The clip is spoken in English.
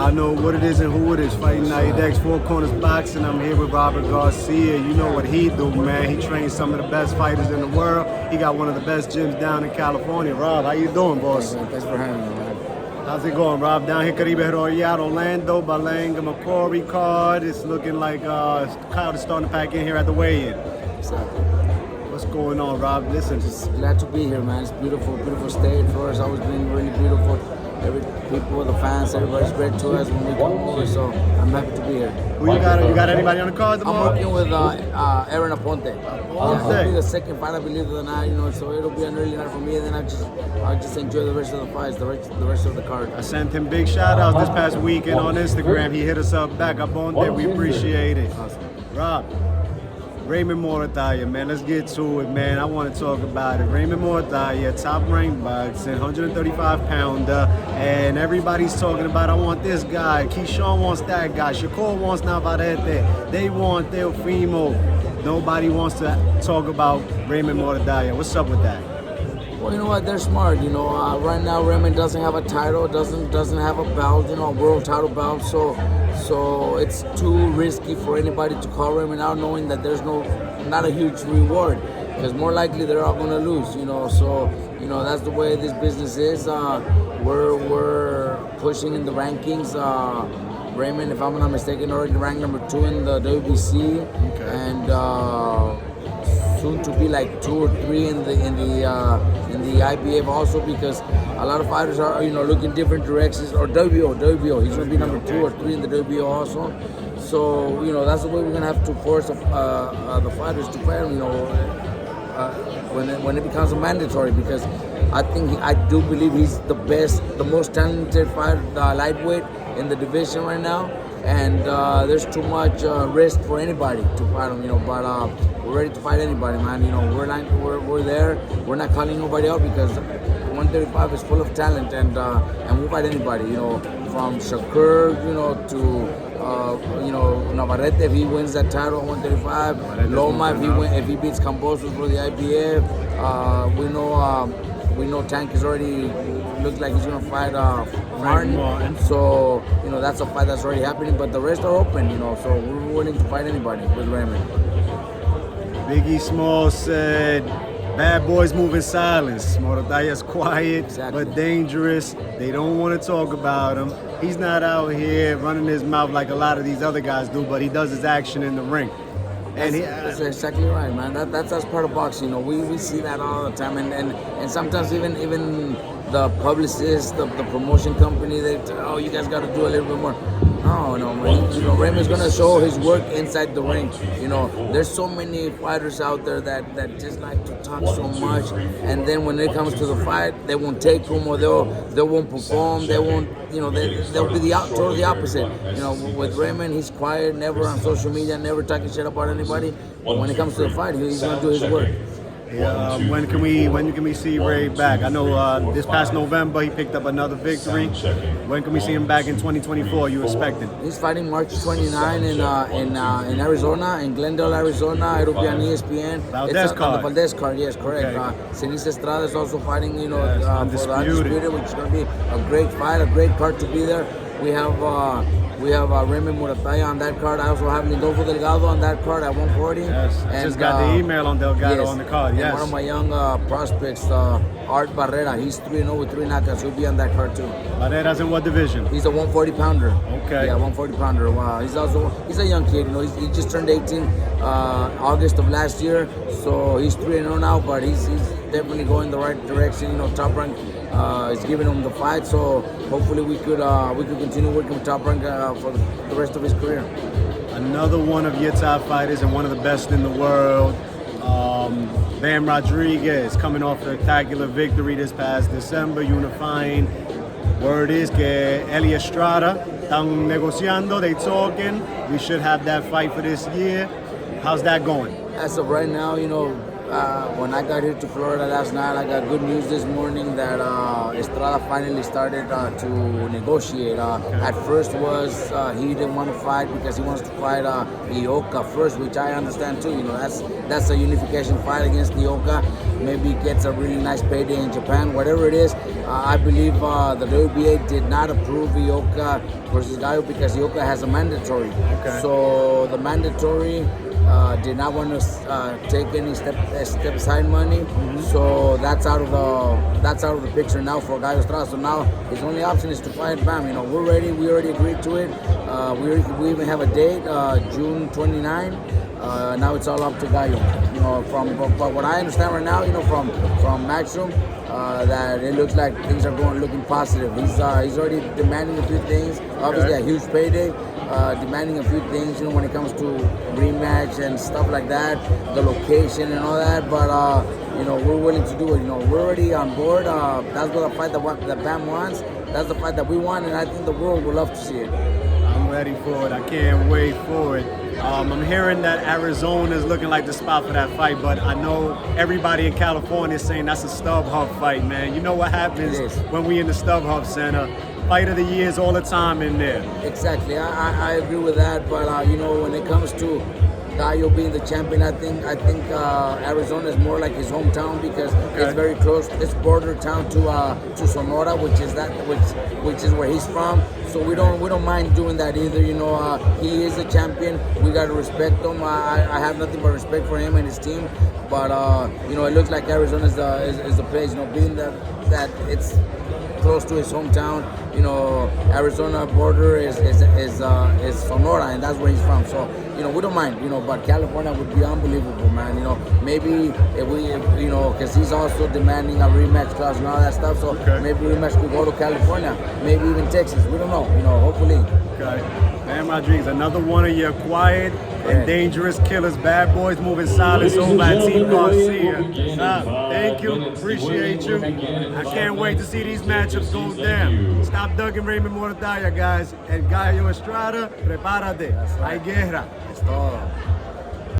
Y'all know what it is and who it is. Fighting Night X, Four Corners Boxing. I'm here with Robert Garcia. You know what he do, man. He trains some of the best fighters in the world. He got one of the best gyms down in California. Rob, how you doing, boss? Thanks for having me, man. How's it going, Rob? Down here, Caribe Royale, Orlando, Balanga, Macquarie card. It's looking like crowd is starting to pack in here at the weigh-in. Exactly. What's going on, Rob? Listen. Just glad to be here, man. It's beautiful, beautiful state for us. Always been really beautiful. People, the fans, everybody's great to us when we come over, so I'm happy to be here. Who you got? You got anybody on the card tomorrow? I'm working with Aaron Aponte. Yeah, it'll be the second fight, I believe, of the night, so it'll be an early night for me, and then I'll just enjoy the rest of the fights, the rest of the card. I sent him big shout outs this past weekend on Instagram. He hit us up back up on there. We appreciate it. Awesome. Rob, Raymond Muratalla, man, let's get to it, man. I want to talk about it. Raymond Muratalla, top ranked boxing, 135 pounder, and everybody's talking about, I want this guy, Keyshawn wants that guy, Shakur wants Navarrete, they want Teofimo. Nobody wants to talk about Raymond Muratalla. What's up with that? Well, you know what? They're smart. Right now Raymond doesn't have a title, doesn't have a belt, a world title belt. So it's too risky for anybody to call Raymond out, knowing that there's not a huge reward, because more likely they're all gonna lose. So that's the way this business is. We're pushing in the rankings. Raymond, if I'm not mistaken, already ranked number 2 in the WBC, and soon to be like 2 or 3 in the IBF also, because a lot of fighters are looking different directions. Or WBO, he's gonna be number 2 or 3 in the WBO also. So that's the way we're gonna have to force the fighters to fight him. When it becomes a mandatory, because I do believe he's the best, the most talented fighter, lightweight in the division right now, and there's too much risk for anybody to fight him. But we're ready to fight anybody, man. We're there. We're not calling nobody out, because 135 is full of talent, and we'll fight anybody. From Shakur, to Navarrete if he wins that title at 135. Loma if he beats Cambosos for the IBF. We know Tank is already looks like he's gonna fight Martin. So that's a fight that's already happening. But the rest are open. So we're willing to fight anybody with Raymond. Biggie Small said, bad boys move in silence. Muratalla's quiet, but dangerous. They don't want to talk about him. He's not out here running his mouth like a lot of these other guys do, but he does his action in the ring. And that's exactly right, man. That's part of boxing. We see that all the time, and sometimes even the publicists, the promotion company, you guys got to do a little bit more. No, man. Raymond's gonna show his work inside the ring. There's so many fighters out there that just like to talk so much, and then when it comes to the fight, they won't take them, or they won't perform. They won't, they'll be totally opposite. With Raymond, he's quiet, never on social media, never talking shit about anybody. But when it comes to the fight, he's gonna do his work. When can we see Ray back? I know this past November he picked up another victory. When can we see him back in 2024? You expecting? He's fighting March 29 in Arizona, in Glendale, Arizona. It'll be on ESPN. Valdez card. On the Valdez card, yes, correct. Okay. Garcia Estrada is also fighting, for the Undisputed, which is going to be a great fight, a great card to be there. We have Raymond Muratalla on that card. I also have Lindolfo Delgado on that card at 140. Yes, I just got the email on Delgado on the card. Yes. And one of my young prospects, Art Barrera. He's 3-0 with 3 knockouts. He'll be on that card too. Barrera's in what division? He's a 140 pounder. Okay. Yeah, 140 pounder. Wow. He's a young kid. He just turned 18 August of last year. So he's 3-0 now, but he's definitely going the right direction. Top Rank is giving him the fight, so hopefully we could continue working with Top Rank for the rest of his career. Another one of your top fighters and one of the best in the world, Bam Rodriguez, coming off a spectacular victory this past December, unifying. Word is que Eli Estrada están negociando, they talking. We should have that fight for this year. How's that going? As of right now, when I got here to Florida last night, I got good news this morning that Estrada finally started to negotiate. At first was he didn't want to fight because he wants to fight Ioka first, which I understand too. You know, that's a unification fight against Ioka. Maybe he gets a really nice payday in Japan. Whatever it is, I believe the WBA did not approve Ioka versus Gallo because Ioka has a mandatory. Okay. So the mandatory did not want to take any step aside money, so that's out of the picture now for Gallo Estrada. So now his only option is to fight Bam. You know, we're ready. We already agreed to it. We even have a date, June 29. Now it's all up to Gallo. You know, but what I understand right now, you know, from Maxim, that it looks like things are looking positive. He's already demanding a few things. Obviously, a huge payday. Demanding a few things, you know, when it comes to rematch and stuff like that, the location and all that. But you know, we're willing to do it. You know, we're already on board. That's the fight that Bam wants. That's the fight that we want, and I think the world would love to see it. I'm ready for it. I can't wait for it. I'm hearing that Arizona is looking like the spot for that fight, but I know everybody in California is saying that's a StubHub fight, man. You know what happens when we in the StubHub Center. Fight of the years all the time in there. Exactly, I agree with that. But you know, when it comes to Gallo being the champion, I think Arizona is more like his hometown because it's very close. It's border town to Sonora, which is where he's from. So we don't mind doing that either. You know, he is a champion. We got to respect him. I have nothing but respect for him and his team. But you know, it looks like Arizona is the place. You know, being that it's close to his hometown. You know, Arizona border is Sonora, and that's where he's from. So, you know, we don't mind. You know, but California would be unbelievable, man. You know, maybe if you know, because he's also demanding a rematch clause and all that stuff. So maybe rematch could go to California, maybe even Texas. We don't know. You know, hopefully. Okay. Man Rodriguez, another one of your quiet and dangerous killers, bad boys moving silence over at Team Garcia. Thank you, appreciate you. I can't wait to see these matchups go down. Stop dugging Raymond Muratalla, guys. And Gallo Estrada, prepárate. Hay guerra. Es todo.